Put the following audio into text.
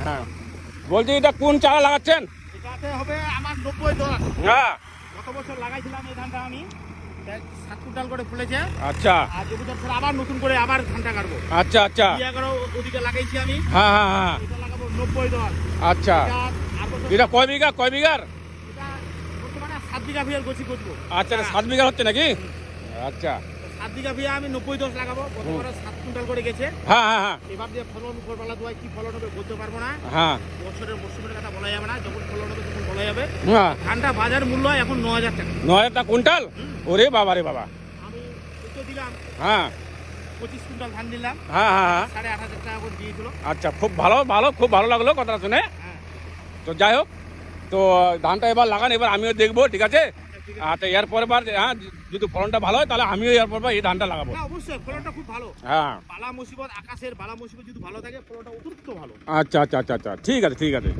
হ্যাঁ বলছি এটা কোন চারা লাগাচ্ছেন? এটাতে হবে আমার 90-10। হ্যাঁ গত বছর লাগাইছিলাম এই ধানটা আমি, 7 কুইন্টাল করে ফুলেছে। আচ্ছা আর যে বছর আবার নতুন করে আবার ধানটা কাটবো। আচ্ছা আচ্ছা 11 ওদিকে লাগাইছি আমি। হ্যাঁ হ্যাঁ হ্যাঁ এটা লাগাবো 90-10। আচ্ছা এটা কয় বিঘা বিঘার? এটা বর্তমানে 7 বিঘা ভিয়ার গছি করবো। আচ্ছা 7 বিঘা হচ্ছে নাকি? আচ্ছা 7 বিঘা ভিয়া আমি 90-10 লাগাবো। গতবার 7 কুইন্টাল করে গেছে। হ্যাঁ হ্যাঁ হ্যাঁ এবার দিয়ে ফলন উপরবেলা দোয়ায় কি ফলন হবে বলতে পারবো না। হ্যাঁ বছরের মরশুমের কথা বলা যাবে না, যখন ফলন হবে তখন বলা যাবে। হ্যাঁ ধানটা বাজার মূল্য এখন 9000 টাকা। 9000 টাকা কুইন্টাল? ওরে বাবা রে বাবা। আমি কত দিলাম? হ্যাঁ 25 কুইন্টাল ধান দিলাম, হ্যাঁ হ্যাঁ হ্যাঁ 8500 টাকা করে দিয়েছিল। আচ্ছা খুব ভালো ভালো খুব ভালো লাগলো কথাটা শুনে। হ্যাঁ তো যাই হোক, তো ধানটা এবার লাগান, এবার আমিও দেখবো, ঠিক আছে? ঠিক আচ্ছা এর পরের বার হ্যাঁ যদি ফলনটা ভালো হয় তাহলে আমিও এর পরবার এই ধানটা লাগাবো। না অবশ্যই ফলনটা খুব ভালো। হ্যাঁ বালা মুসিবত, আকাশের বালা মুসিবত যদি ভালো থাকে ফলনটা অতিরিক্ত ভালো। আচ্ছা আচ্ছা আচ্ছা আচ্ছা ঠিক আছে ঠিক আছে।